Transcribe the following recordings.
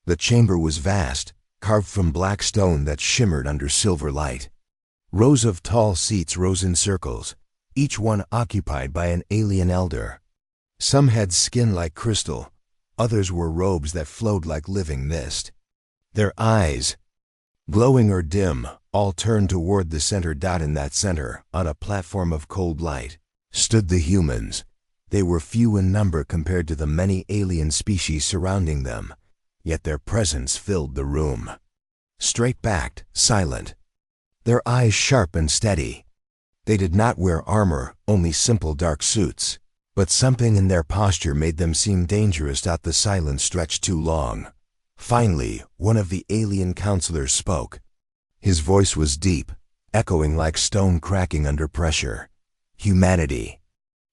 The chamber was vast, carved from black stone that shimmered under silver light. Rows of tall seats rose in circles, each one occupied by an alien elder. Some had skin like crystal, others wore robes that flowed like living mist. Their eyes, glowing or dim, all turned toward the center dot. In that center, on a platform of cold light, stood the humans. They were few in number compared to the many alien species surrounding them, yet their presence filled the room. Straight-backed, silent, their eyes sharp and steady. They did not wear armor, only simple dark suits, but something in their posture made them seem dangerous. The silence stretched too long. Finally, one of the alien counselors spoke. His voice was deep, echoing like stone cracking under pressure. "Humanity,"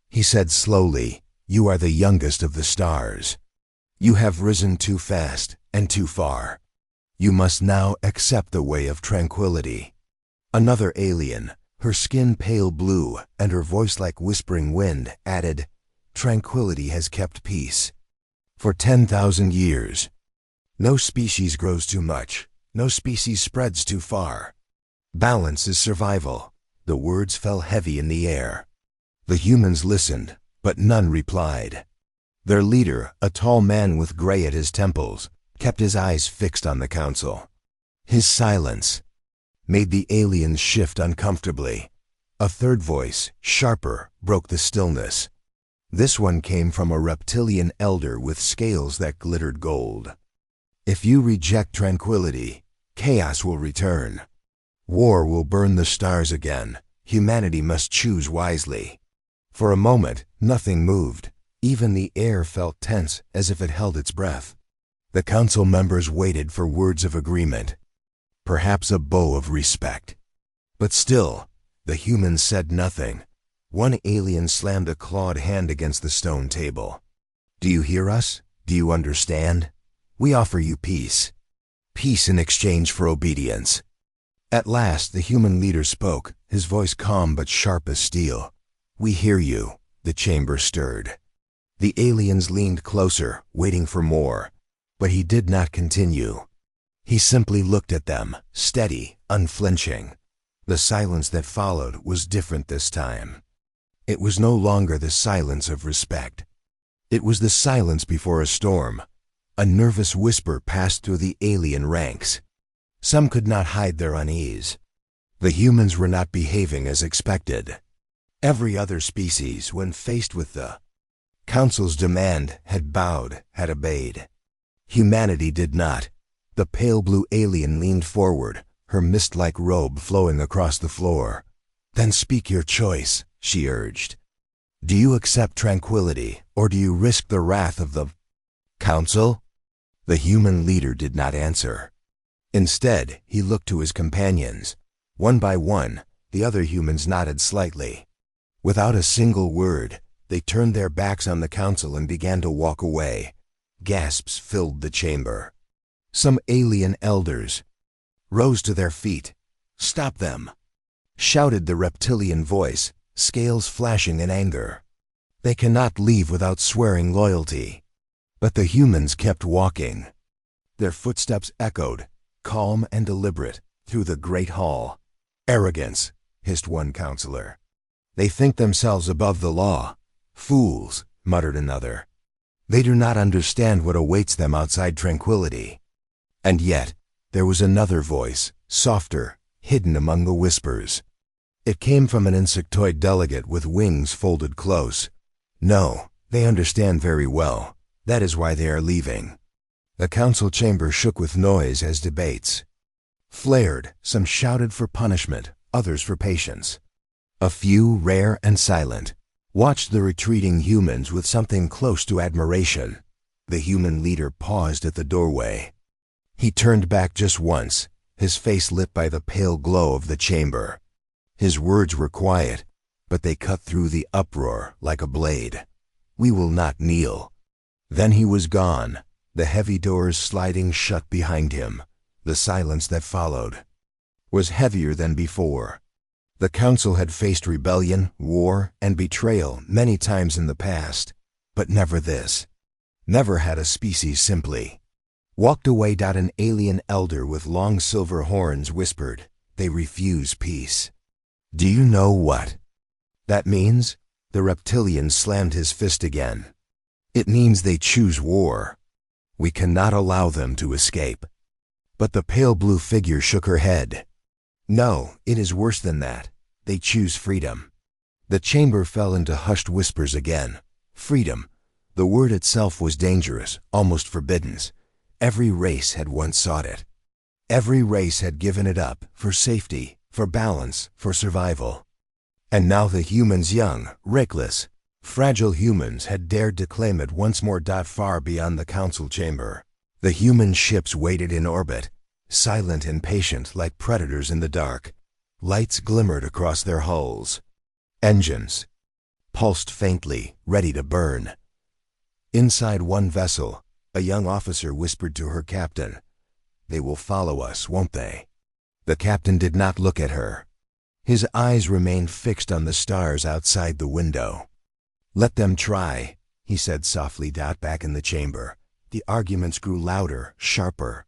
he said slowly, "you are the youngest of the stars. You have risen too fast and too far. You must now accept the way of tranquility." Another alien, her skin pale blue and her voice like whispering wind, added, "Tranquility has kept peace for 10,000 years. No species grows too much, no species spreads too far. Balance is survival." The words fell heavy in the air. The humans listened, but none replied. Their leader, a tall man with gray at his temples, kept his eyes fixed on the council. His silence made the aliens shift uncomfortably. A third voice, sharper, broke the stillness. This one came from a reptilian elder with scales that glittered gold. "If you reject tranquility, chaos will return. War will burn the stars again. Humanity must choose wisely." For a moment, nothing moved. Even the air felt tense, as if it held its breath. The council members waited for words of agreement, perhaps a bow of respect. But still, the humans said nothing. One alien slammed a clawed hand against the stone table. "Do you hear us? Do you understand? We offer you peace. Peace in exchange for obedience." At last, the human leader spoke, his voice calm but sharp as steel. "We hear you." The chamber stirred. The aliens leaned closer, waiting for more, but he did not continue. He simply looked at them, steady, unflinching. The silence that followed was different this time. It was no longer the silence of respect. It was the silence before a storm. A nervous whisper passed through the alien ranks. Some could not hide their unease. The humans were not behaving as expected. Every other species, when faced with the council's demand, had bowed, had obeyed. Humanity did not. The pale blue alien leaned forward, her mist-like robe flowing across the floor. "Then speak your choice," she urged. "Do you accept tranquility, or do you risk the wrath of the council?" The human leader did not answer. Instead, he looked to his companions. One by one, the other humans nodded slightly. Without a single word, they turned their backs on the council and began to walk away. Gasps filled the chamber. Some alien elders rose to their feet. "Stop them!" shouted the reptilian voice, scales flashing in anger. "They cannot leave without swearing loyalty." But the humans kept walking. Their footsteps echoed, calm and deliberate, through the great hall. "Arrogance," hissed one counselor. "They think themselves above the law." "Fools," muttered another. "They do not understand what awaits them outside tranquility." And yet, there was another voice, softer, hidden among the whispers. It came from an insectoid delegate with wings folded close. "No, they understand very well. That is why they are leaving." The council chamber shook with noise as debates flared. Some shouted for punishment, others for patience. A few, rare and silent, watched the retreating humans with something close to admiration. The human leader paused at the doorway. He turned back just once, his face lit by the pale glow of the chamber. His words were quiet, but they cut through the uproar like a blade. "We will not kneel." Then he was gone, the heavy doors sliding shut behind him. The silence that followed was heavier than before. The council had faced rebellion, war, and betrayal many times in the past, but never this. Never had a species simply Walked away. An alien elder with long silver horns whispered, "They refuse peace." "Do you know what that means?" The reptilian slammed his fist again. "It means they choose war. We cannot allow them to escape." But the pale blue figure shook her head. "No, it is worse than that. They choose freedom." The chamber fell into hushed whispers again. Freedom. The word itself was dangerous, almost forbidden. Every race had once sought it. Every race had given it up, for safety, for balance, for survival. And now the humans, young, reckless, fragile humans, had dared to claim it once more. Far beyond the council chamber, the human ships waited in orbit, silent and patient like predators in the dark. Lights glimmered across their hulls. Engines pulsed faintly, ready to burn. Inside one vessel, a young officer whispered to her captain, "They will follow us, won't they?" The captain did not look at her. His eyes remained fixed on the stars outside the window. "Let them try," he said softly. Back in the chamber, the arguments grew louder, sharper.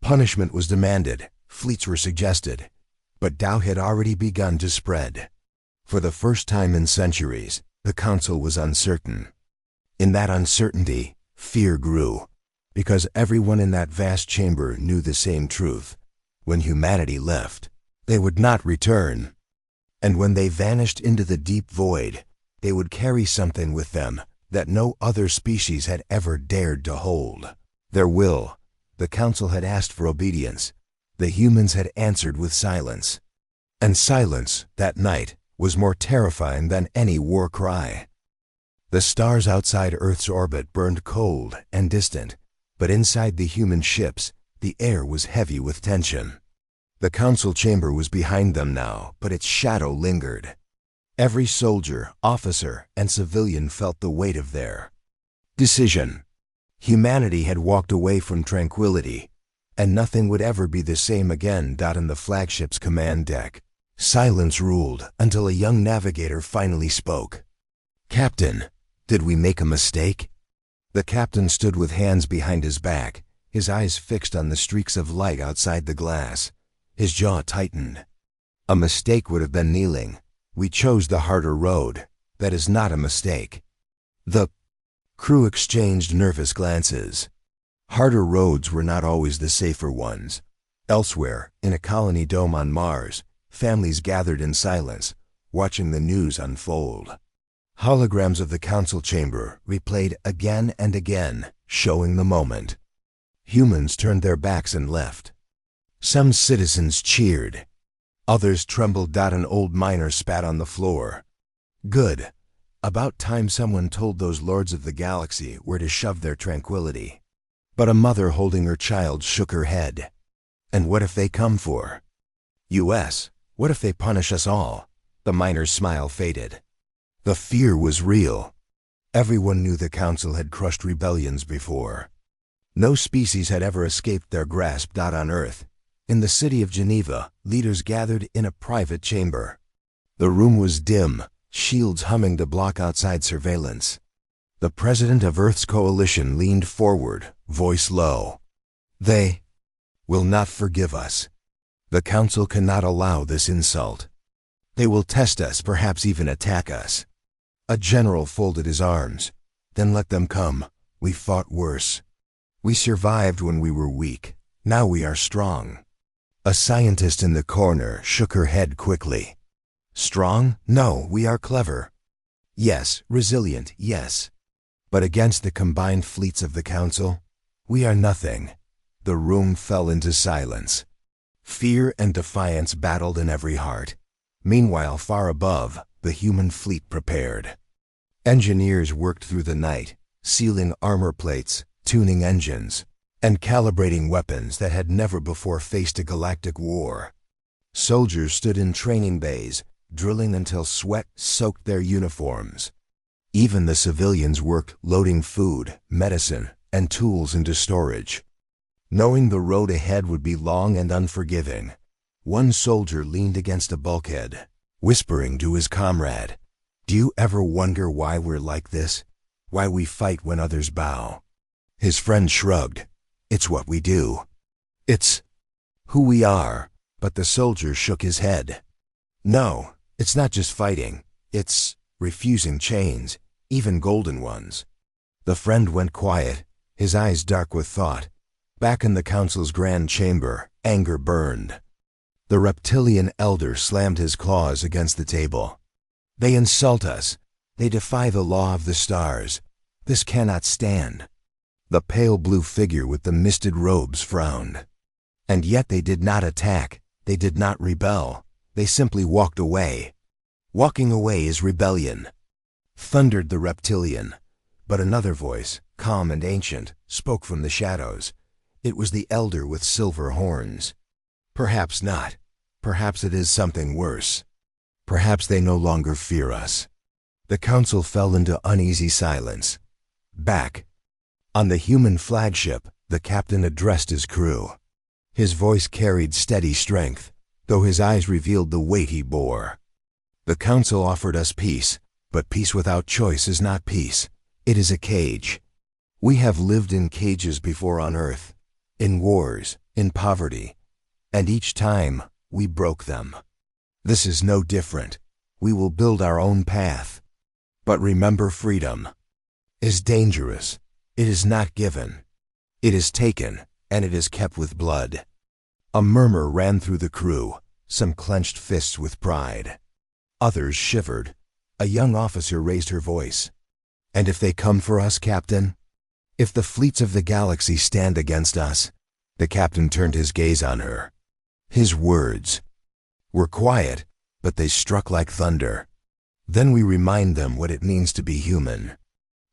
Punishment was demanded, fleets were suggested, but doubt had already begun to spread. For the first time in centuries, the council was uncertain. In that uncertainty, fear grew, because everyone in that vast chamber knew the same truth. When humanity left, they would not return. And when they vanished into the deep void, they would carry something with them that no other species had ever dared to hold. Their will. The council had asked for obedience. The humans had answered with silence. And silence, that night, was more terrifying than any war cry. The stars outside Earth's orbit burned cold and distant, but inside the human ships, the air was heavy with tension. The council chamber was behind them now, but its shadow lingered. Every soldier, officer, and civilian felt the weight of their decision. Humanity had walked away from tranquility, and nothing would ever be the same again. In the flagship's command deck, silence ruled until a young navigator finally spoke. "Captain, did we make a mistake?" The captain stood with hands behind his back, his eyes fixed on the streaks of light outside the glass. His jaw tightened. "A mistake would have been kneeling. We chose the harder road. That is not a mistake." The crew exchanged nervous glances. Harder roads were not always the safer ones. Elsewhere, in a colony dome on Mars, families gathered in silence, watching the news unfold. Holograms of the council chamber replayed again and again, showing the moment. Humans turned their backs and left. Some citizens cheered. Others trembled. An old miner spat on the floor. "Good. About time someone told those lords of the galaxy where to shove their tranquility." But a mother holding her child shook her head. "And what if they come for US? What if they punish us all?" The miner's smile faded. The fear was real. Everyone knew the council had crushed rebellions before. No species had ever escaped their grasp. On Earth, in the city of Geneva, leaders gathered in a private chamber. The room was dim, shields humming to block outside surveillance. The president of Earth's coalition leaned forward, voice low. "They will not forgive us. The council cannot allow this insult. They will test us, perhaps even attack us." A general folded his arms. "Then let them come. We fought worse. We survived when we were weak. Now we are strong." A scientist in the corner shook her head quickly. "Strong? No, we are clever. Yes, resilient, yes. But against the combined fleets of the council, we are nothing." The room fell into silence. Fear and defiance battled in every heart. Meanwhile, far above, the human fleet prepared. Engineers worked through the night, sealing armor plates, tuning engines, and calibrating weapons that had never before faced a galactic war. Soldiers stood in training bays, drilling until sweat soaked their uniforms. Even the civilians worked loading food, medicine, and tools into storage. Knowing the road ahead would be long and unforgiving, one soldier leaned against a bulkhead, whispering to his comrade, "Do you ever wonder why we're like this? Why we fight when others bow?" His friend shrugged. It's what we do. It's who we are. But the soldier shook his head. No, it's not just fighting. It's refusing chains, even golden ones. The friend went quiet, his eyes dark with thought. Back in the council's grand chamber, anger burned. The reptilian elder slammed his claws against the table. They insult us. They defy the law of the stars. This cannot stand. The pale blue figure with the misted robes frowned. And yet they did not attack. They did not rebel. They simply walked away. Walking away is rebellion, thundered the reptilian. But another voice, calm and ancient, spoke from the shadows. It was the elder with silver horns. Perhaps not. Perhaps it is something worse. Perhaps they no longer fear us. The council fell into uneasy silence. Back on the human flagship, the captain addressed his crew. His voice carried steady strength, though his eyes revealed the weight he bore. The council offered us peace, but peace without choice is not peace. It is a cage. We have lived in cages before on Earth, in wars, in poverty, and each time we broke them. This is no different. We will build our own path. But remember, freedom is dangerous. It is not given. It is taken, and it is kept with blood. A murmur ran through the crew, some clenched fists with pride. Others shivered. A young officer raised her voice. And if they come for us, Captain? If the fleets of the galaxy stand against us? The captain turned his gaze on her. His words were quiet, but they struck like thunder. Then we remind them what it means to be human.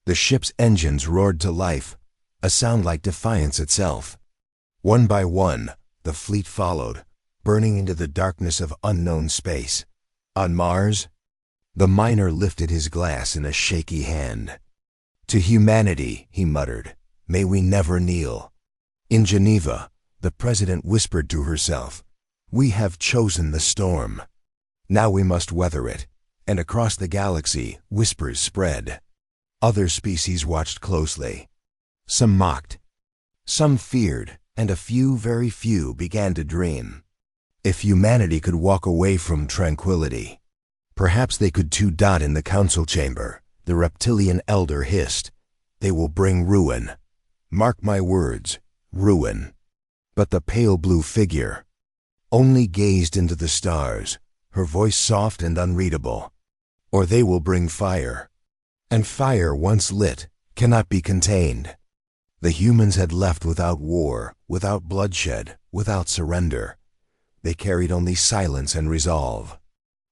The ship's engines roared to life, a sound like defiance itself. One by one, the fleet followed, burning into the darkness of unknown space. On Mars, the miner lifted his glass in a shaky hand. To humanity, he muttered, may we never kneel. In Geneva, the president whispered to herself, we have chosen the storm. Now we must weather it. And across the galaxy, whispers spread. Other species watched closely. Some mocked. Some feared, and a few, very few, began to dream. If humanity could walk away from tranquility, perhaps they could too. In the council chamber, the reptilian elder hissed, they will bring ruin. Mark my words, ruin. But the pale blue figure only gazed into the stars, her voice soft and unreadable. Or they will bring fire. And fire, once lit, cannot be contained. The humans had left without war, without bloodshed, without surrender. They carried only silence and resolve.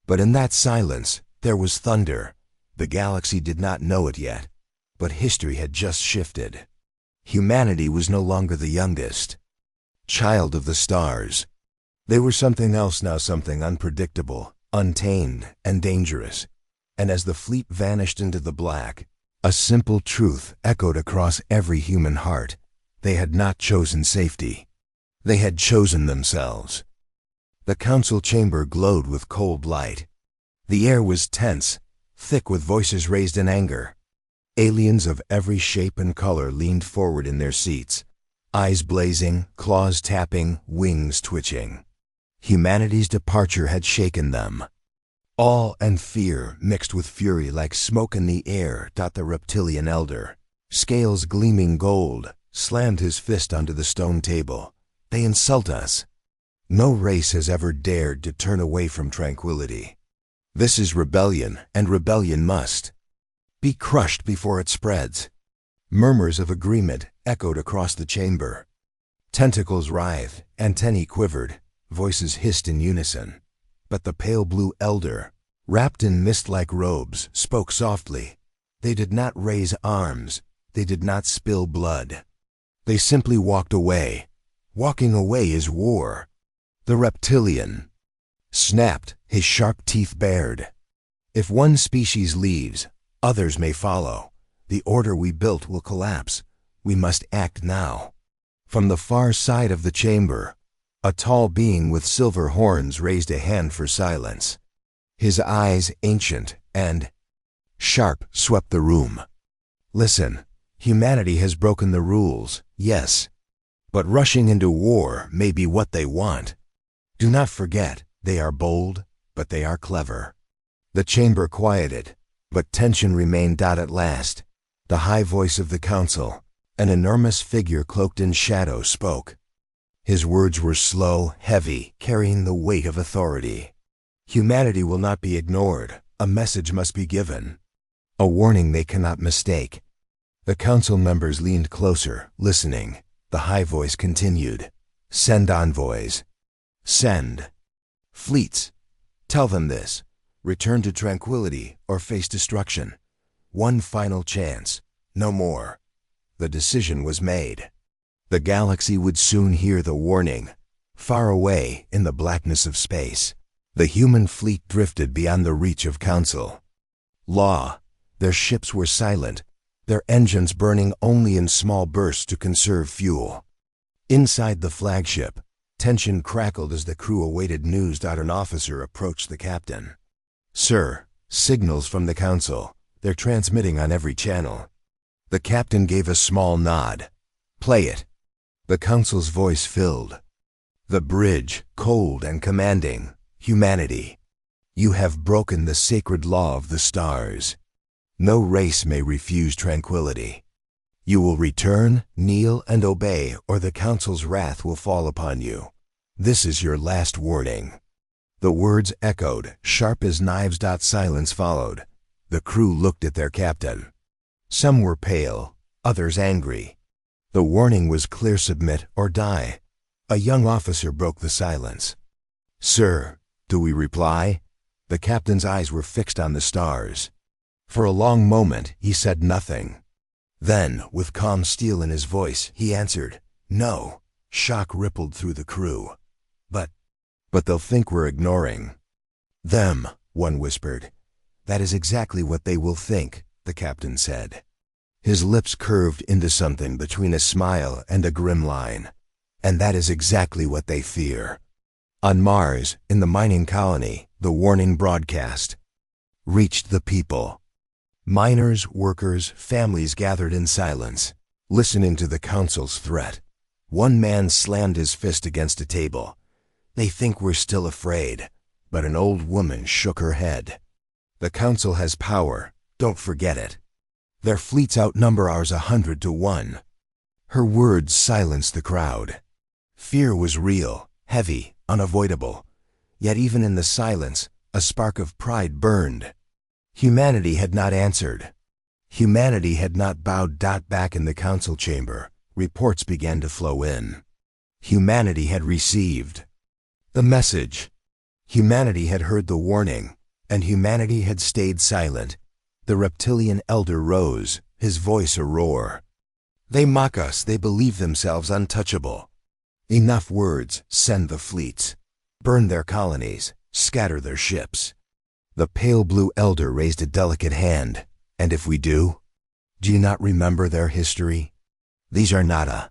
But in that silence, there was thunder. The galaxy did not know it yet, but history had just shifted. Humanity was no longer the youngest child of the stars. They were something else now, something unpredictable, untamed, and dangerous. And as the fleet vanished into the black, a simple truth echoed across every human heart. They had not chosen safety. They had chosen themselves. The council chamber glowed with cold light. The air was tense, thick with voices raised in anger. Aliens of every shape and color leaned forward in their seats, eyes blazing, claws tapping, wings twitching. Humanity's departure had shaken them. Awe and fear mixed with fury like smoke in the air. The reptilian elder, scales gleaming gold, slammed his fist onto the stone table. They insult us. No race has ever dared to turn away from tranquility. This is rebellion, and rebellion must be crushed before it spreads. Murmurs of agreement echoed across the chamber. Tentacles writhed, antennae quivered, voices hissed in unison. But the pale blue elder, wrapped in mist-like robes, spoke softly. They did not raise arms. They did not spill blood. They simply walked away. Walking away is war. The reptilian snapped, his sharp teeth bared. If one species leaves, others may follow. The order we built will collapse. We must act now. From the far side of the chamber, a tall being with silver horns raised a hand for silence. His eyes, ancient and sharp, swept the room. Listen, humanity has broken the rules, yes, but rushing into war may be what they want. Do not forget, they are bold, but they are clever. The chamber quieted, but tension remained. At last, the high voice of the council, an enormous figure cloaked in shadow, spoke. His words were slow, heavy, carrying the weight of authority. Humanity will not be ignored. A message must be given. A warning they cannot mistake. The council members leaned closer, listening. The high voice continued. Send envoys. Send fleets. Tell them this. Return to Tranquility or face destruction. One final chance. No more. The decision was made. The galaxy would soon hear the warning. Far away in the blackness of space, the human fleet drifted beyond the reach of council law. Their ships were silent, their engines burning only in small bursts to conserve fuel. Inside the flagship, tension crackled as the crew awaited news. An officer approached the captain. Sir, signals from the council. They're transmitting on every channel. The captain gave a small nod. Play it. The council's voice filled the bridge, cold and commanding. Humanity, you have broken the sacred law of the stars. No race may refuse tranquility. You will return, kneel, and obey, or the council's wrath will fall upon you. This is your last warning. The words echoed, sharp as knives. Silence followed. The crew looked at their captain. Some were pale, others angry. The warning was clear: submit or die. A young officer broke the silence. Sir, do we reply? The captain's eyes were fixed on the stars. For a long moment, he said nothing. Then, with calm steel in his voice, he answered, no. Shock rippled through the crew. But they'll think we're ignoring them, one whispered. That is exactly what they will think, the captain said. His lips curved into something between a smile and a grim line. And that is exactly what they fear. On Mars, in the mining colony, the warning broadcast reached the people. Miners, workers, families gathered in silence, listening to the council's threat. One man slammed his fist against a table. They think we're still afraid, but an old woman shook her head. The council has power, don't forget it. Their fleets outnumber ours 100 to 1. Her words silenced the crowd. Fear was real, heavy, unavoidable. Yet even in the silence, a spark of pride burned. Humanity had not answered. Humanity had not bowed. Back in the council chamber, reports began to flow in. Humanity had received the message. Humanity had heard the warning, and humanity had stayed silent. The reptilian elder rose, his voice a roar. They mock us, they believe themselves untouchable. Enough words, send the fleets. Burn their colonies, scatter their ships. The pale blue elder raised a delicate hand. And if we do you not remember their history? These are nada.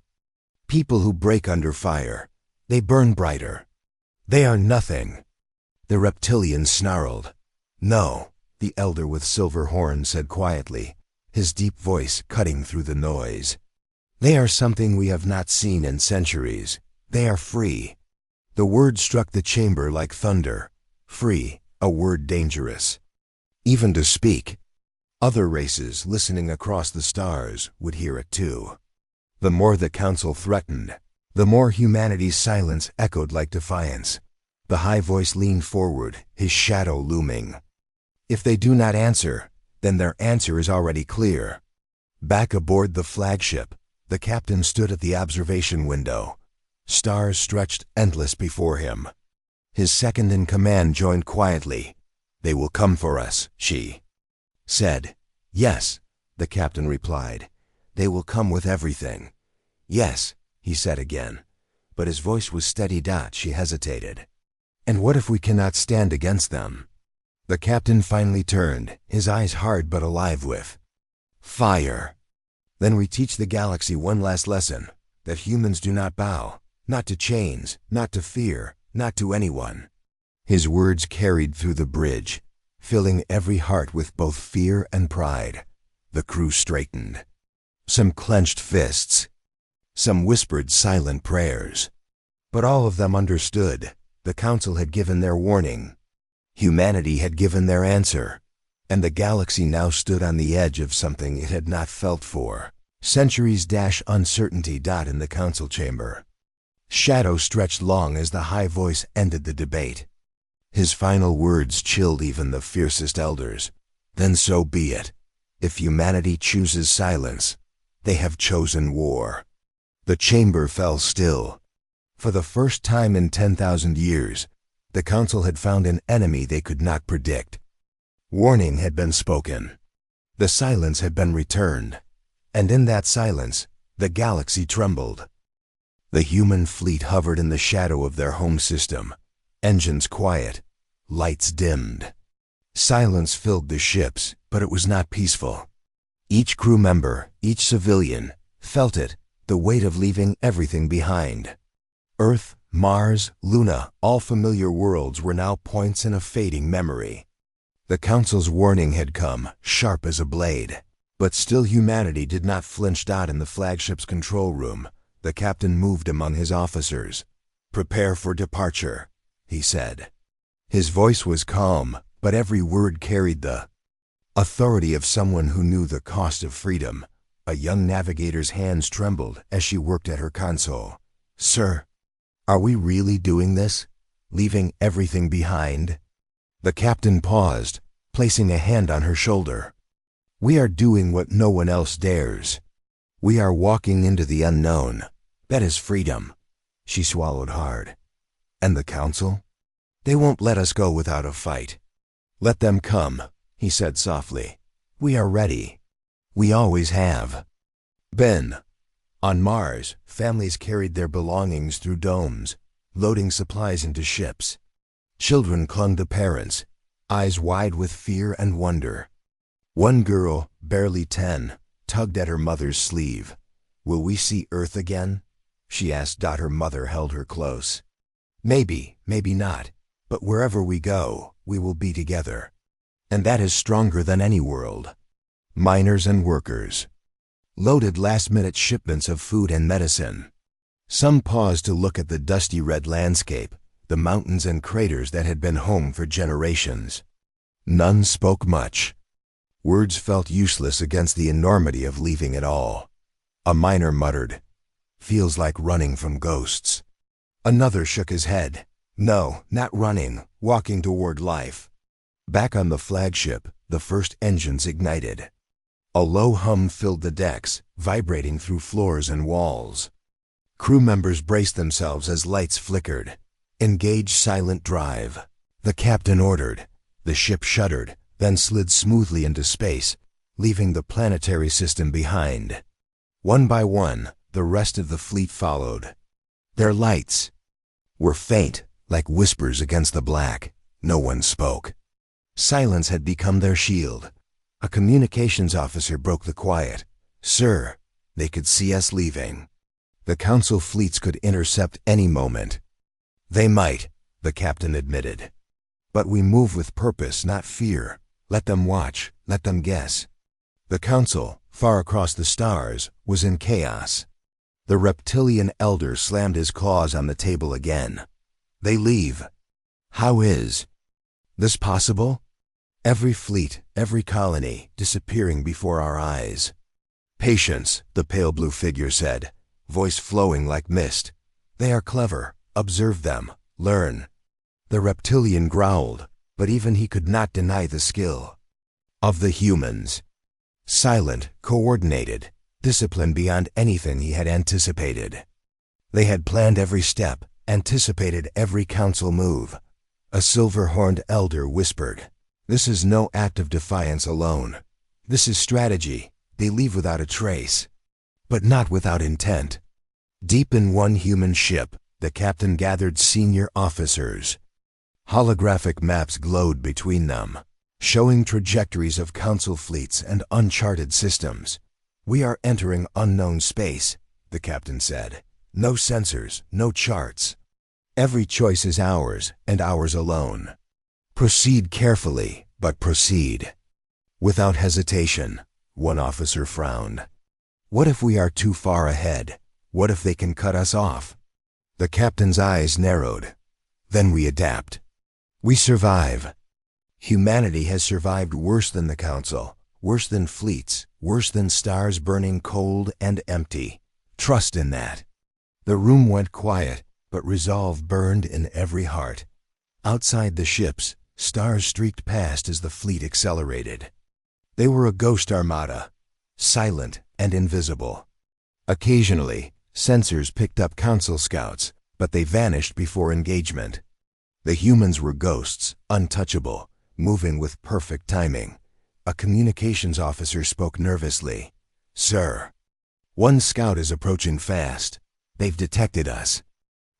People who break under fire. They burn brighter. They are nothing. The reptilian snarled. No, the elder with silver horn said quietly, his deep voice cutting through the noise. They are something we have not seen in centuries. They are free. The word struck the chamber like thunder. Free, a word dangerous. Even to speak. Other races listening across the stars would hear it too. The more the council threatened, the more humanity's silence echoed like defiance. The high voice leaned forward, his shadow looming. If they do not answer, then their answer is already clear. Back aboard the flagship, the captain stood at the observation window. Stars stretched endless before him. His second-in-command joined quietly. They will come for us, she said. Yes, the captain replied. They will come with everything. Yes, he said again, but his voice was steady. She hesitated. And what if we cannot stand against them? The captain finally turned, his eyes hard but alive with fire. Then we teach the galaxy one last lesson, that humans do not bow, not to chains, not to fear, not to anyone. His words carried through the bridge, filling every heart with both fear and pride. The crew straightened. Some clenched fists. Some whispered silent prayers. But all of them understood. The council had given their warning. Humanity had given their answer. And the galaxy now stood on the edge of something it had not felt for. Centuries - uncertainty. In the council chamber. Shadow stretched long as the high voice ended the debate. His final words chilled even the fiercest elders. Then so be it. If humanity chooses silence, they have chosen war. The chamber fell still. For the first time in 10,000 years, the council had found an enemy they could not predict. Warning had been spoken. The silence had been returned. And in that silence, the galaxy trembled. The human fleet hovered in the shadow of their home system. Engines quiet. Lights dimmed. Silence filled the ships, but it was not peaceful. Each crew member, each civilian, felt it, the weight of leaving everything behind. Earth, Mars, Luna, all familiar worlds were now points in a fading memory. The council's warning had come, sharp as a blade. But still humanity did not flinch. In the flagship's control room, the captain moved among his officers. "Prepare for departure," he said. His voice was calm, but every word carried the authority of someone who knew the cost of freedom. A young navigator's hands trembled as she worked at her console. "Sir, are we really doing this? Leaving everything behind?" The captain paused, placing a hand on her shoulder. "We are doing what no one else dares. We are walking into the unknown. That is freedom." She swallowed hard. "And the council? They won't let us go without a fight." "Let them come," he said softly. "We are ready. We always have." Ben. On Mars, families carried their belongings through domes, loading supplies into ships. Children clung to parents, eyes wide with fear and wonder. One girl, barely 10, tugged at her mother's sleeve. "Will we see Earth again?" she asked. Her mother held her close. "Maybe, maybe not, but wherever we go, we will be together. And that is stronger than any world." Miners and workers loaded last-minute shipments of food and medicine. Some paused to look at the dusty red landscape, the mountains and craters that had been home for generations. None spoke much. Words felt useless against the enormity of leaving it all. A miner muttered, "Feels like running from ghosts." Another shook his head. "No, not running, walking toward life." Back on the flagship, the first engines ignited. A low hum filled the decks, vibrating through floors and walls. Crew members braced themselves as lights flickered. "Engage silent drive," the captain ordered. The ship shuddered, then slid smoothly into space, leaving the planetary system behind. One by one, the rest of the fleet followed. Their lights were faint, like whispers against the black. No one spoke. Silence had become their shield. A communications officer broke the quiet. "Sir," they could see us leaving. The council fleets could intercept any moment. "They might," the captain admitted. "But we move with purpose, not fear. Let them watch, let them guess." The council, far across the stars, was in chaos. The reptilian elder slammed his claws on the table again. "They leave. How is this possible? Every fleet, every colony, disappearing before our eyes." "Patience," the pale blue figure said, voice flowing like mist. "They are clever. Observe them. Learn." The reptilian growled, but even he could not deny the skill of the humans. Silent, coordinated, disciplined beyond anything he had anticipated. They had planned every step, anticipated every council move. A silver-horned elder whispered, "This is no act of defiance alone. This is strategy. They leave without a trace, but not without intent." Deep in one human ship, the captain gathered senior officers. Holographic maps glowed between them, showing trajectories of council fleets and uncharted systems. "We are entering unknown space," the captain said. "No sensors, no charts. Every choice is ours, and ours alone. Proceed carefully, but proceed." Without hesitation, one officer frowned. "What if we are too far ahead? What if they can cut us off? The captain's eyes narrowed. Then we adapt. We survive. Humanity has survived worse than the Council, worse than fleets, worse than stars burning cold and empty. Trust in that. The room went quiet, but resolve burned in every heart. Outside the ships, stars streaked past as the fleet accelerated. They were a ghost armada, silent and invisible. Occasionally, sensors picked up Council scouts, but they vanished before engagement. The humans were ghosts, untouchable, moving with perfect timing. A communications officer spoke nervously. "Sir, one scout is approaching fast. They've detected us."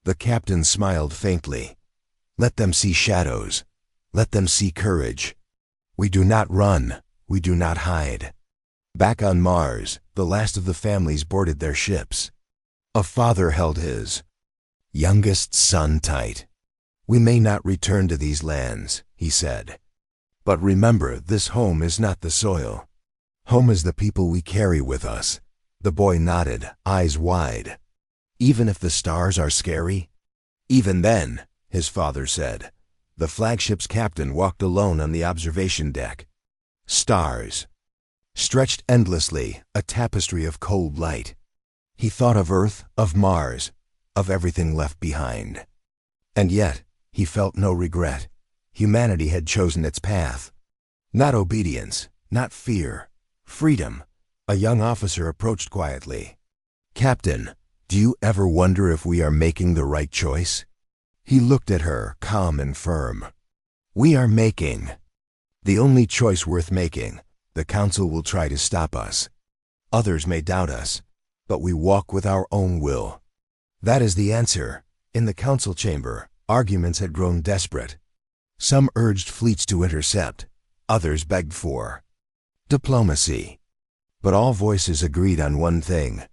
The captain smiled faintly. "Let them see shadows. Let them see courage. We do not run. We do not hide." Back on Mars, the last of the families boarded their ships. A father held his youngest son tight. "We may not return to these lands," he said. "But remember, this home is not the soil. Home is the people we carry with us." The boy nodded, eyes wide. "Even if the stars are scary?" "Even then," his father said. The flagship's captain walked alone on the observation deck. Stars stretched endlessly, a tapestry of cold light. He thought of Earth, of Mars, of everything left behind. And yet, he felt no regret. Humanity had chosen its path. Not obedience, not fear, freedom. A young officer approached quietly. "Captain, do you ever wonder if we are making the right choice?" He looked at her, calm and firm. "We are making the only choice worth making. The Council will try to stop us. Others may doubt us, but we walk with our own will." That is the answer. In the Council chamber, arguments had grown desperate. Some urged fleets to intercept, others begged for diplomacy. But all voices agreed on one thing.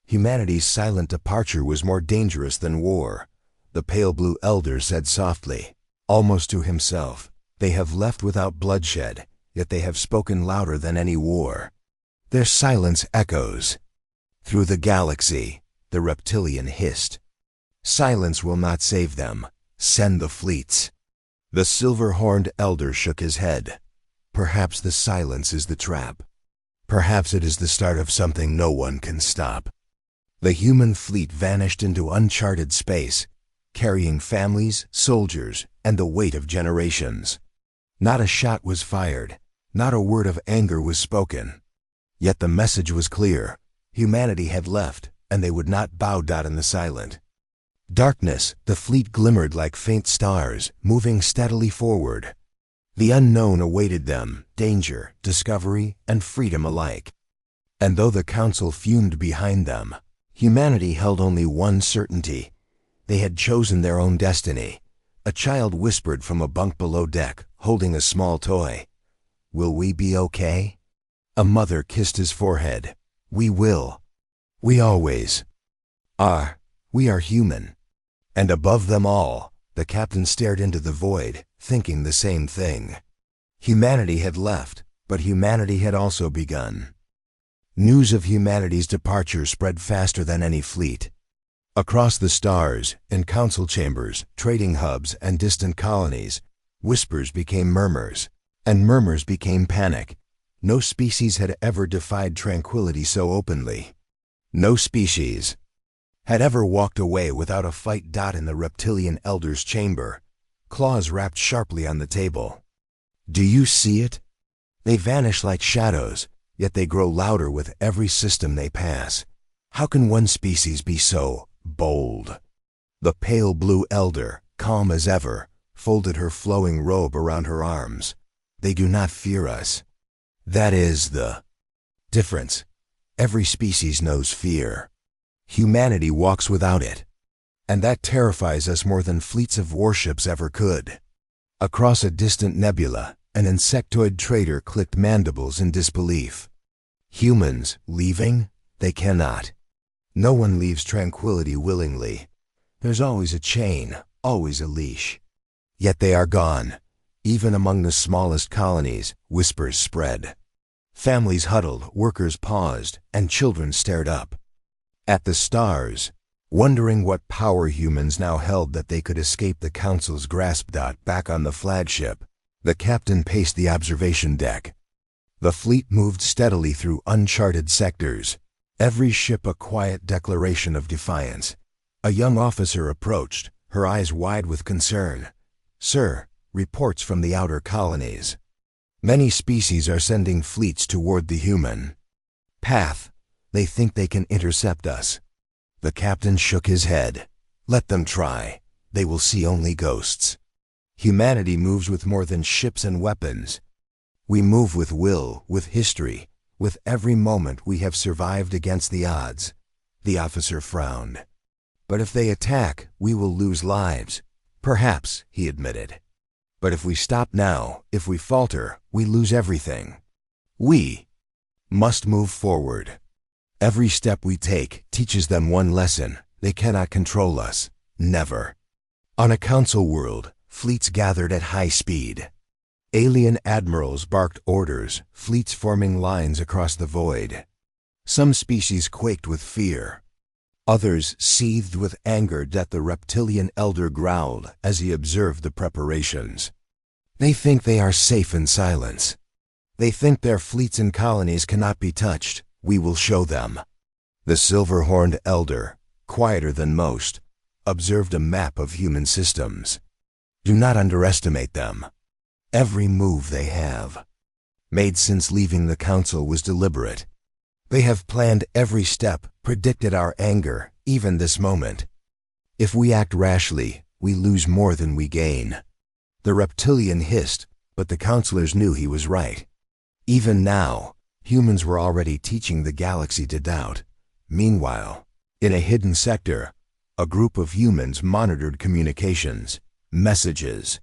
Humanity's silent departure was more dangerous than war. The pale blue elder said softly, almost to himself, "They have left without bloodshed, yet they have spoken louder than any war." Their silence echoes through the galaxy. The reptilian hissed, "Silence will not save them. Send the fleets." The silver-horned elder shook his head. "Perhaps the silence is the trap. Perhaps it is the start of something no one can stop." The human fleet vanished into uncharted space, carrying families, soldiers, and the weight of generations. Not a shot was fired. Not a word of anger was spoken. Yet the message was clear. Humanity had left, and they would not bow down in the silent. Darkness, the fleet glimmered like faint stars, moving steadily forward. The unknown awaited them, danger, discovery, and freedom alike. And though the Council fumed behind them, humanity held only one certainty. They had chosen their own destiny. A child whispered from a bunk below deck, holding a small toy. "Will we be okay?" A mother kissed his forehead. "We will. We always are. We are human." And above them all, the captain stared into the void, thinking the same thing. Humanity had left, but humanity had also begun. News of humanity's departure spread faster than any fleet. Across the stars, in council chambers, trading hubs, and distant colonies, whispers became murmurs, and murmurs became panic. No species had ever defied tranquility so openly. No species had ever walked away without a fight. In the reptilian elder's chamber, claws rapped sharply on the table. "Do you see it? They vanish like shadows, yet they grow louder with every system they pass. How can one species be so bold?" The pale blue elder, calm as ever, folded her flowing robe around her arms. "They do not fear us. That is the difference. Every species knows fear. Humanity walks without it. And that terrifies us more than fleets of warships ever could." Across a distant nebula, an insectoid trader clicked mandibles in disbelief. "Humans leaving? They cannot. No one leaves tranquility willingly. There's always a chain, always a leash. Yet they are gone. Even among the smallest colonies, whispers spread. Families huddled, workers paused, and children stared up. At the stars, wondering what power humans now held that they could escape the Council's grasp. Back on the flagship, the captain paced the observation deck. The fleet moved steadily through uncharted sectors, every ship a quiet declaration of defiance. A young officer approached, her eyes wide with concern. "Sir, reports from the outer colonies. Many species are sending fleets toward the human path. They think they can intercept us." The captain shook his head. "Let them try. They will see only ghosts. Humanity moves with more than ships and weapons. We move with will, with history, with every moment we have survived against the odds." The officer frowned. "But if they attack, we will lose lives." "Perhaps," he admitted. "But if we stop now, if we falter, we lose everything. We must move forward. Every step we take teaches them one lesson: they cannot control us. Never." On a council world, fleets gathered at high speed. Alien admirals barked orders, fleets forming lines across the void. Some species quaked with fear. Others seethed with anger. The reptilian elder growled as he observed the preparations. "They think they are safe in silence. They think their fleets and colonies cannot be touched. We will show them." The silver-horned elder, quieter than most, observed a map of human systems. "Do not underestimate them. Every move they have, made since leaving the council, was deliberate. They have planned every step, predicted our anger, even this moment. If we act rashly, we lose more than we gain." The reptilian hissed, but the counselors knew he was right. Even now, humans were already teaching the galaxy to doubt. Meanwhile, in a hidden sector, a group of humans monitored communications, messages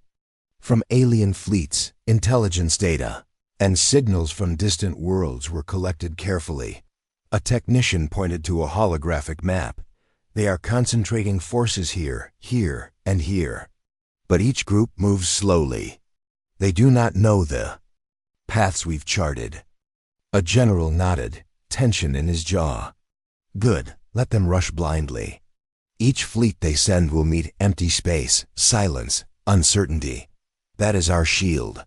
from alien fleets, intelligence data, and signals from distant worlds were collected carefully. A technician pointed to a holographic map. "They are concentrating forces here, here, and here. But each group moves slowly. They do not know the paths we've charted." A general nodded, tension in his jaw. "Good, let them rush blindly. Each fleet they send will meet empty space, silence, uncertainty. That is our shield,"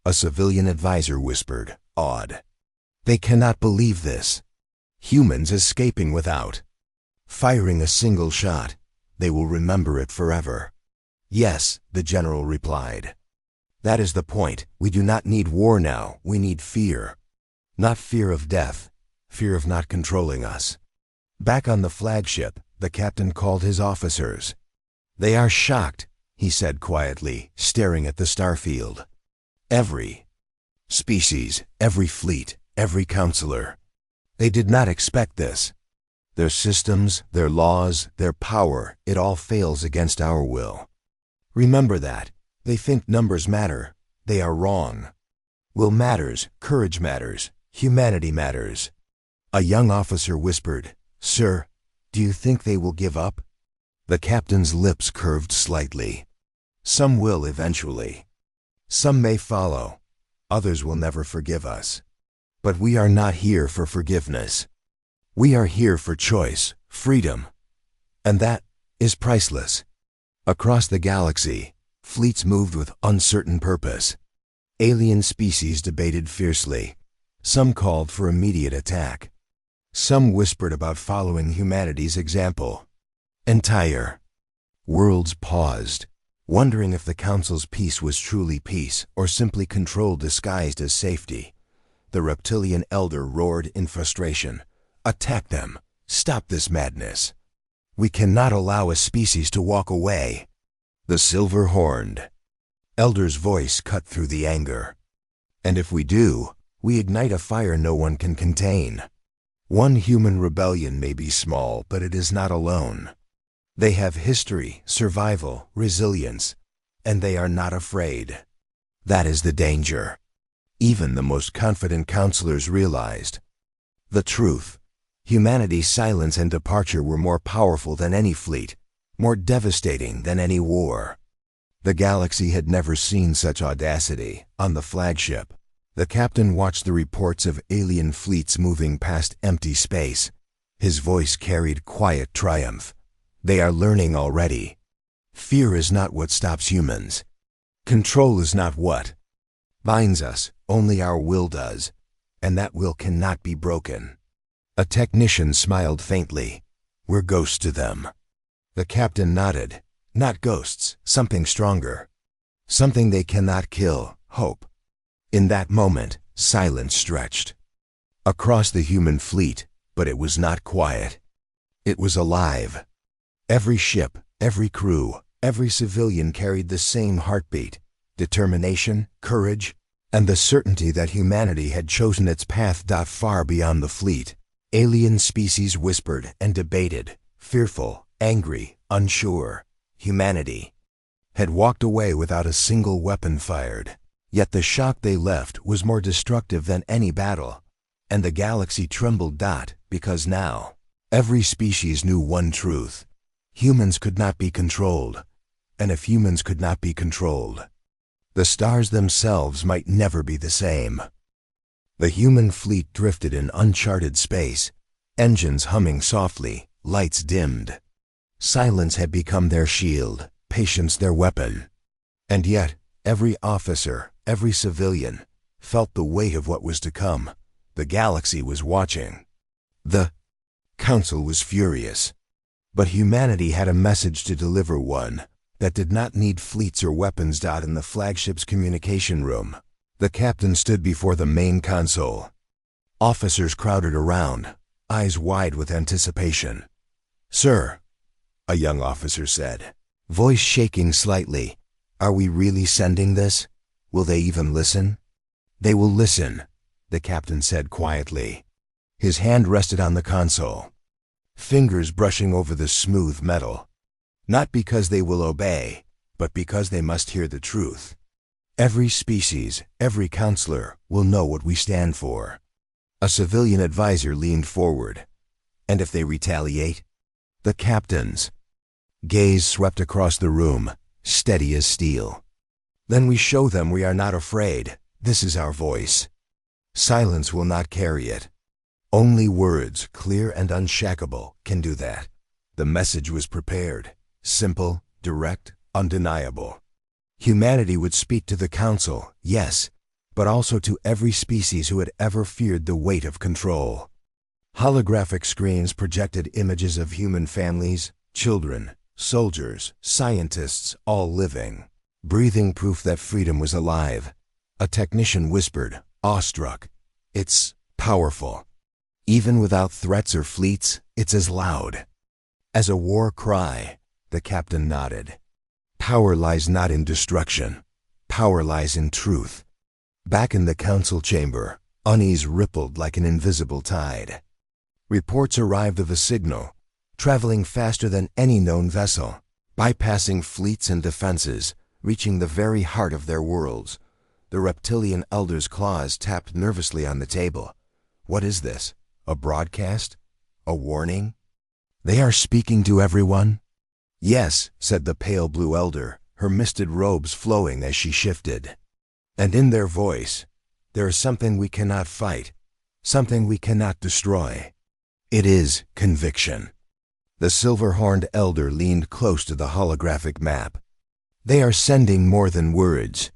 a civilian advisor whispered, awed. "They cannot believe this. Humans escaping without firing a single shot. They will remember it forever." "Yes," the general replied. "That is the point. We do not need war now. We need fear. Not fear of death, fear of not controlling us." Back on the flagship, the captain called his officers. "They are shocked," he said quietly, staring at the starfield. "Every species, every fleet, every counselor. They did not expect this. Their systems, their laws, their power, it all fails against our will. Remember that. They think numbers matter. They are wrong. Will matters, courage matters, humanity matters." A young officer whispered, "Sir, do you think they will give up?" The captain's lips curved slightly. "Some will eventually. Some may follow. Others will never forgive us. But we are not here for forgiveness. We are here for choice, freedom. And that is priceless." Across the galaxy, fleets moved with uncertain purpose. Alien species debated fiercely. Some called for immediate attack. Some whispered about following humanity's example. Entire worlds paused, wondering if the Council's peace was truly peace or simply control disguised as safety. The reptilian elder roared in frustration. "Attack them! Stop this madness! We cannot allow a species to walk away." The silver-horned elder's voice cut through the anger. "And if we do, we ignite a fire no one can contain. One human rebellion may be small, but it is not alone. They have history, survival, resilience, and they are not afraid. That is the danger." Even the most confident counselors realized the truth. Humanity's silence and departure were more powerful than any fleet, more devastating than any war. The galaxy had never seen such audacity. On the flagship, the captain watched the reports of alien fleets moving past empty space. His voice carried quiet triumph. They are learning already. Fear is not what stops humans. Control is not what binds us, only our will does, and that will cannot be broken. A technician smiled faintly. We're ghosts to them. The captain nodded. Not ghosts, something stronger. Something they cannot kill, hope. In that moment, silence stretched across the human fleet, but it was not quiet. It was alive. Every ship, every crew, every civilian carried the same heartbeat, determination, courage, and the certainty that humanity had chosen its path far beyond the fleet. Alien species whispered and debated, fearful, angry, unsure. Humanity had walked away without a single weapon fired. Yet the shock they left was more destructive than any battle, and the galaxy trembled because now every species knew one truth. Humans could not be controlled, and if humans could not be controlled, the stars themselves might never be the same. The human fleet drifted in uncharted space, engines humming softly, lights dimmed. Silence had become their shield, patience their weapon. And yet, every officer, every civilian, felt the weight of what was to come. The galaxy was watching. The Council was furious. But humanity had a message to deliver, one that did not need fleets or weapons. In the flagship's communication room, the captain stood before the main console. Officers crowded around, eyes wide with anticipation. "Sir," a young officer said, voice shaking slightly, "are we really sending this? Will they even listen?" "They will listen," the captain said quietly. His hand rested on the console, fingers brushing over the smooth metal. Not because they will obey, but because they must hear the truth. Every species, every counselor will know what we stand for. A civilian advisor leaned forward. "And if they retaliate?" The captain's gaze swept across the room, steady as steel. "Then we show them we are not afraid. This is our voice. Silence will not carry it. Only words, clear and unshackable, can do that." The message was prepared. Simple, direct, undeniable. Humanity would speak to the Council, yes, but also to every species who had ever feared the weight of control. Holographic screens projected images of human families, children, soldiers, scientists, all living, breathing proof that freedom was alive. A technician whispered, awestruck, "It's powerful. Even without threats or fleets, it's as loud as a war cry." The captain nodded. "Power lies not in destruction. Power lies in truth." Back in the council chamber, unease rippled like an invisible tide. Reports arrived of a signal, traveling faster than any known vessel, bypassing fleets and defenses, reaching the very heart of their worlds. The reptilian elder's claws tapped nervously on the table. "What is this? A broadcast? A warning?" "They are speaking to everyone?" "Yes," said the pale blue elder, her misted robes flowing as she shifted. "And in their voice, there is something we cannot fight, something we cannot destroy. It is conviction." The silver-horned elder leaned close to the holographic map. "They are sending more than words.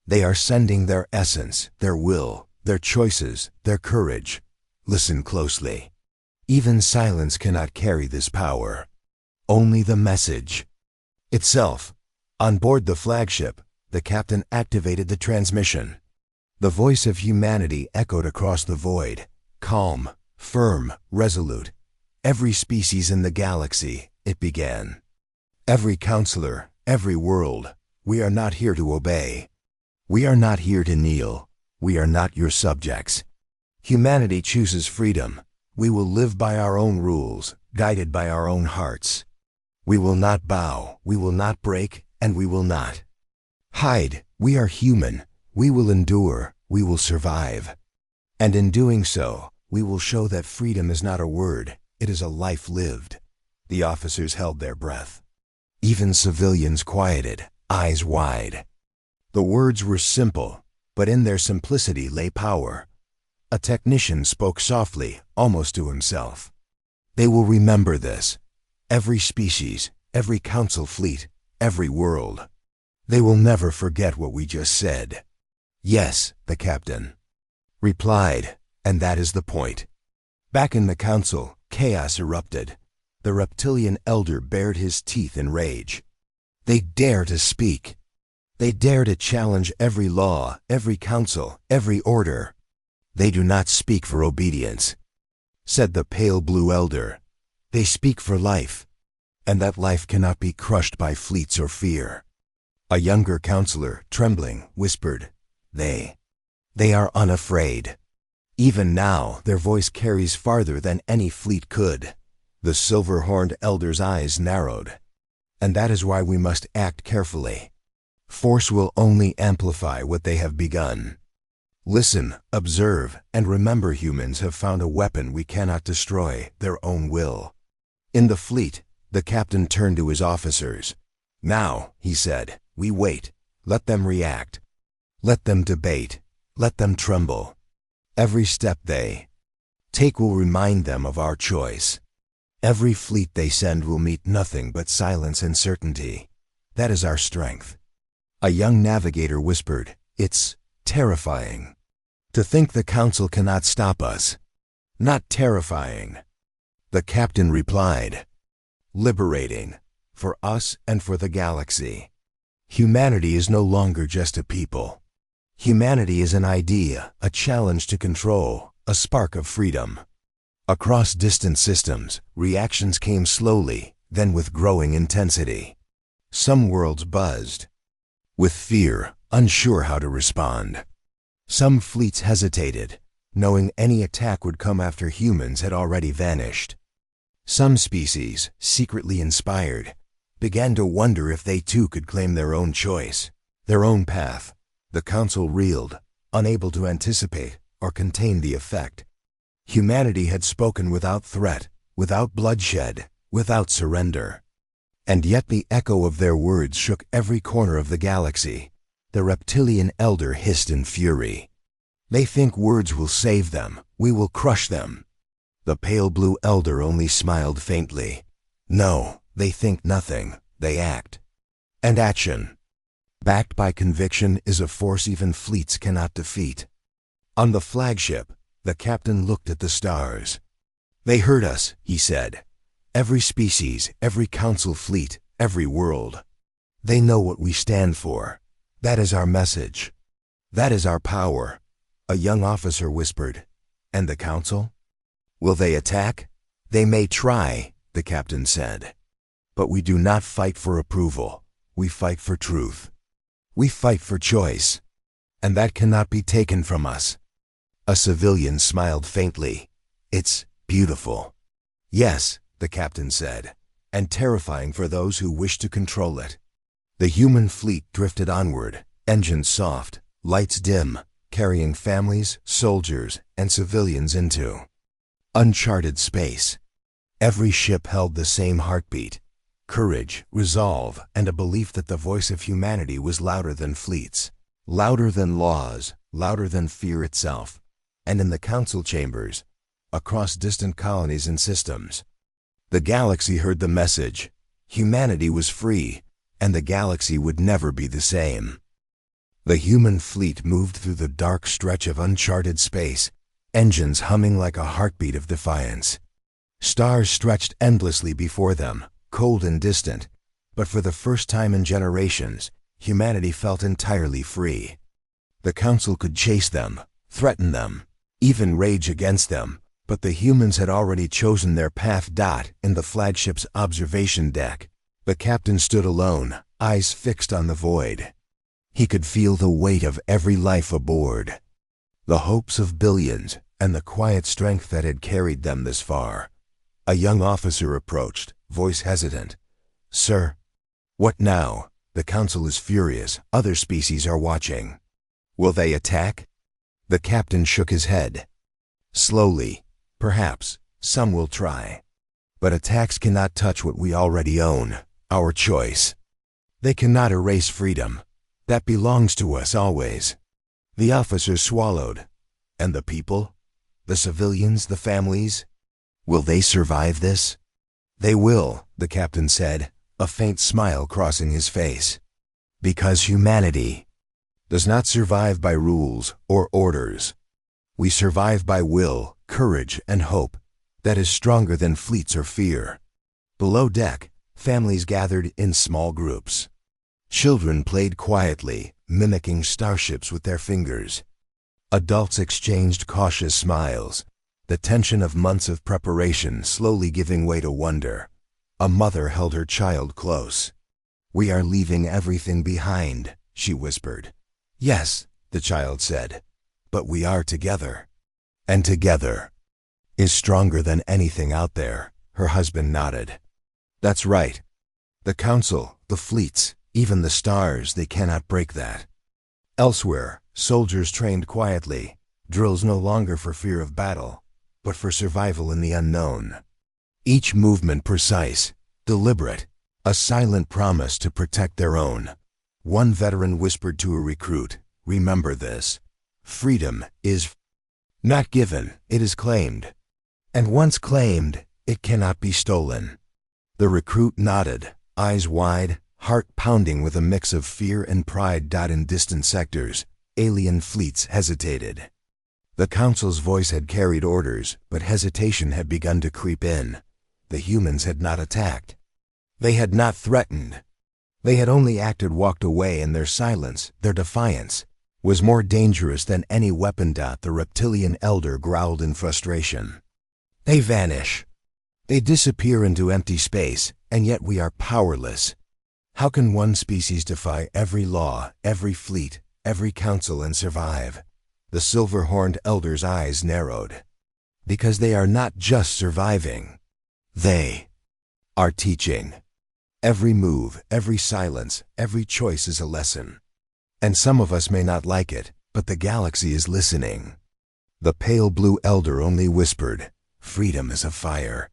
They are sending their essence, their will, their choices, their courage. Listen closely. Even silence cannot carry this power. Only the message itself." On board the flagship, the captain activated the transmission. The voice of humanity echoed across the void, calm, firm, resolute. "Every species in the galaxy," it began. "Every counselor, every world, we are not here to obey. We are not here to kneel. We are not your subjects. Humanity chooses freedom. We will live by our own rules, guided by our own hearts. We will not bow, we will not break, and we will not hide. We are human. We will endure, we will survive. And in doing so, we will show that freedom is not a word, it is a life lived." The officers held their breath. Even civilians quieted, eyes wide. The words were simple, but in their simplicity lay power. A technician spoke softly, almost to himself. They will remember this. Every species, every council fleet, every world. They will never forget what we just said. Yes, the captain replied, and that is the point. Back in the council, chaos erupted. The reptilian elder bared his teeth in rage. They dare to speak. They dare to challenge every law, every council, every order. They do not speak for obedience, said the pale blue elder. They speak for life, and that life cannot be crushed by fleets or fear. A younger counselor, trembling, whispered, They are unafraid. Even now, their voice carries farther than any fleet could. The silver-horned elder's eyes narrowed. And that is why we must act carefully. Force will only amplify what they have begun. Listen, observe, and remember humans have found a weapon we cannot destroy, their own will. In the fleet, the captain turned to his officers. Now, he said, we wait. Let them react. Let them debate. Let them tremble. Every step they take will remind them of our choice. Every fleet they send will meet nothing but silence and certainty. That is our strength. A young navigator whispered, It's terrifying. To think the council cannot stop us. Not terrifying. The captain replied, Liberating, for us and for the galaxy. Humanity is no longer just a people. Humanity is an idea, a challenge to control, a spark of freedom. Across distant systems, reactions came slowly, then with growing intensity. Some worlds buzzed with fear, unsure how to respond. Some fleets hesitated, knowing any attack would come after humans had already vanished. Some species, secretly inspired, began to wonder if they too could claim their own choice, their own path. The council reeled, unable to anticipate or contain the effect. Humanity had spoken without threat, without bloodshed, without surrender. And yet the echo of their words shook every corner of the galaxy. The reptilian elder hissed in fury. They think words will save them. We will crush them. The pale blue elder only smiled faintly. No, they think nothing. They act. And action, backed by conviction, is a force even fleets cannot defeat. On the flagship, the captain looked at the stars. They heard us, he said. Every species, every council fleet, every world. They know what we stand for. That is our message. That is our power. A young officer whispered. And the council? Will they attack? They may try, the captain said. But we do not fight for approval. We fight for truth. We fight for choice. And that cannot be taken from us. A civilian smiled faintly. It's beautiful. Yes, the captain said, and terrifying for those who wish to control it. The human fleet drifted onward, engines soft, lights dim, carrying families, soldiers, and civilians into uncharted space. Every ship held the same heartbeat, courage, resolve, and a belief that the voice of humanity was louder than fleets, louder than laws, louder than fear itself. And in the council chambers, across distant colonies and systems, the galaxy heard the message. Humanity was free, and the galaxy would never be the same. The human fleet moved through the dark stretch of uncharted space, engines humming like a heartbeat of defiance. Stars stretched endlessly before them, cold and distant, but for the first time in generations, humanity felt entirely free. The council could chase them, threaten them, even rage against them, but the humans had already chosen their path. In the flagship's observation deck, the captain stood alone, eyes fixed on the void. He could feel the weight of every life aboard, the hopes of billions, and the quiet strength that had carried them this far. A young officer approached, voice hesitant. Sir. What now? The council is furious. Other species are watching. Will they attack? The captain shook his head. Slowly, perhaps, some will try. But attacks cannot touch what we already own, our choice. They cannot erase freedom. That belongs to us always. The officer swallowed. And the people? The civilians, the families? Will they survive this? They will, the captain said, a faint smile crossing his face. Because humanity does not survive by rules or orders. We survive by will, courage, and hope that is stronger than fleets or fear. Below deck, families gathered in small groups. Children played quietly, mimicking starships with their fingers. Adults exchanged cautious smiles, the tension of months of preparation slowly giving way to wonder. A mother held her child close. "We are leaving everything behind," she whispered. "Yes," the child said, "but we are together." "And together is stronger than anything out there," her husband nodded. "That's right. The council, the fleets, even the stars, they cannot break that." Elsewhere, soldiers trained quietly, drills no longer for fear of battle, but for survival in the unknown. Each movement precise, deliberate, a silent promise to protect their own. One veteran whispered to a recruit, "Remember this. Freedom is not given, it is claimed. And once claimed, it cannot be stolen." The recruit nodded, eyes wide, heart pounding with a mix of fear and pride. In distant sectors, alien fleets hesitated. The council's voice had carried orders, but hesitation had begun to creep in. The humans had not attacked. They had not threatened. They had only acted, walked away, and their silence, their defiance, was more dangerous than any weapon. The reptilian elder growled in frustration. "They vanish. They disappear into empty space, and yet we are powerless. How can one species defy every law, every fleet, every council and survive?" The silver-horned elder's eyes narrowed. "Because they are not just surviving. They are teaching. Every move, every silence, every choice is a lesson. And some of us may not like it, but the galaxy is listening." The pale blue elder only whispered, "Freedom is a fire.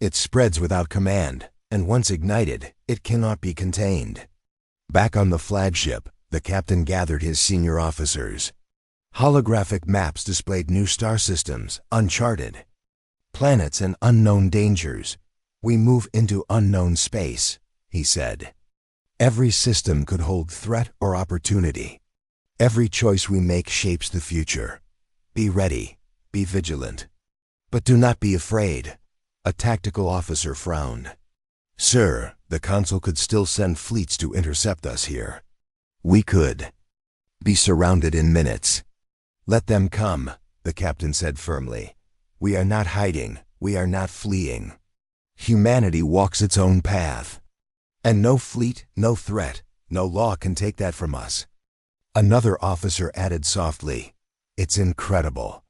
It spreads without command, and once ignited, it cannot be contained." Back on the flagship, the captain gathered his senior officers. Holographic maps displayed new star systems, uncharted planets and unknown dangers. "We move into unknown space," he said. "Every system could hold threat or opportunity. Every choice we make shapes the future. Be ready, be vigilant. But do not be afraid." A tactical officer frowned. "Sir, the council could still send fleets to intercept us here. We could be surrounded in minutes." "Let them come," the captain said firmly. "We are not hiding, we are not fleeing. Humanity walks its own path. And no fleet, no threat, no law can take that from us." Another officer added softly, "It's incredible.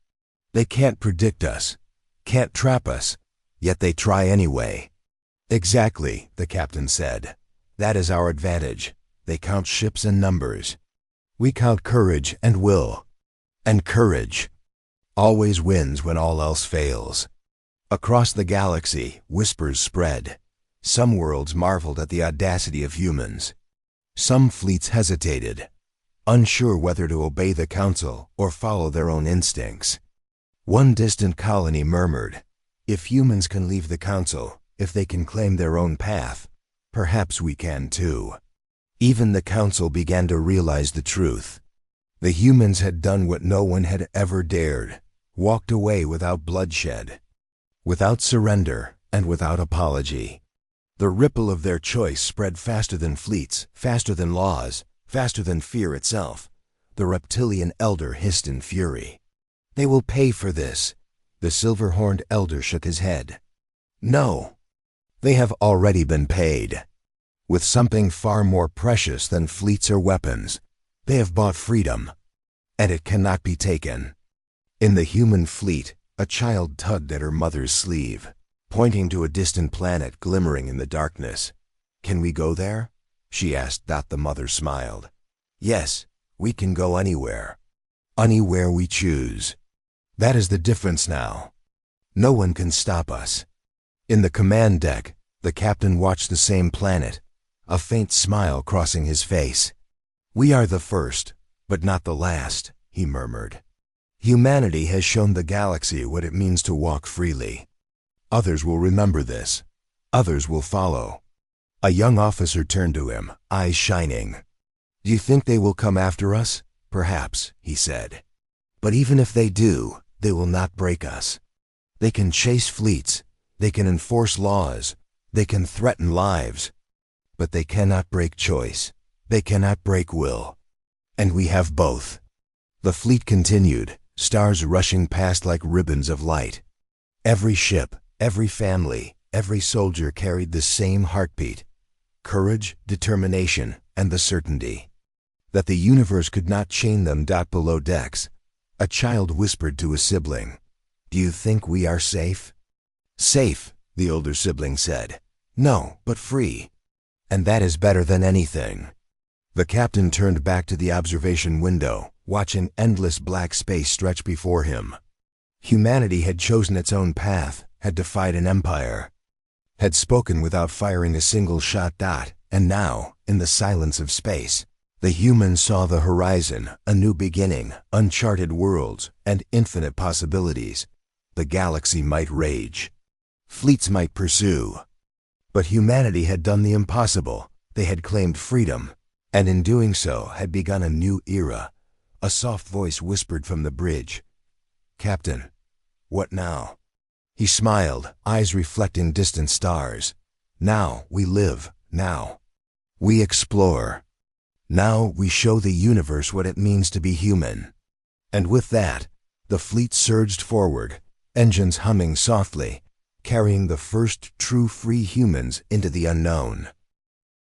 They can't predict us, can't trap us, yet they try anyway." "Exactly," the captain said. "That is our advantage. They count ships and numbers. We count courage and will. And courage always wins when all else fails." Across the galaxy, whispers spread. Some worlds marveled at the audacity of humans. Some fleets hesitated, unsure whether to obey the council or follow their own instincts. One distant colony murmured, "If humans can leave the council, if they can claim their own path, perhaps we can too." Even the council began to realize the truth. The humans had done what no one had ever dared, walked away without bloodshed, without surrender, and without apology. The ripple of their choice spread faster than fleets, faster than laws, faster than fear itself. The reptilian elder hissed in fury. "They will pay for this." The silver-horned elder shook his head. "No, they have already been paid. With something far more precious than fleets or weapons. They have bought freedom, and it cannot be taken." In the human fleet, a child tugged at her mother's sleeve, pointing to a distant planet glimmering in the darkness. "Can we go there?" she asked. The mother smiled. "Yes, we can go anywhere. Anywhere we choose. That is the difference now. No one can stop us." In the command deck, the captain watched the same planet, a faint smile crossing his face. "We are the first, but not the last," he murmured. "Humanity has shown the galaxy what it means to walk freely. Others will remember this. Others will follow. A young officer turned to him, eyes shining. "Do you think they will come after us?" "Perhaps," he said. "But even if they do, they will not break us. They can chase fleets, they can enforce laws, they can threaten lives, but they cannot break choice, they cannot break will. And we have both." The fleet continued, stars rushing past like ribbons of light. Every ship, every family, every soldier carried the same heartbeat: courage, determination, and the certainty that the universe could not chain them. Below decks, a child whispered to a sibling, "Do you think we are safe?" "Safe," the older sibling said. "No, but free. And that is better than anything." The captain turned back to the observation window, watching endless black space stretch before him. Humanity had chosen its own path, had defied an empire, had spoken without firing a single shot. And now, in the silence of space, the humans saw the horizon, a new beginning, uncharted worlds, and infinite possibilities. The galaxy might rage. Fleets might pursue. But humanity had done the impossible. They had claimed freedom, and in doing so had begun a new era. A soft voice whispered from the bridge, "Captain, what now?" He smiled, eyes reflecting distant stars. "Now we live, now we explore. Now we show the universe what it means to be human." And with that, the fleet surged forward, engines humming softly, carrying the first true free humans into the unknown.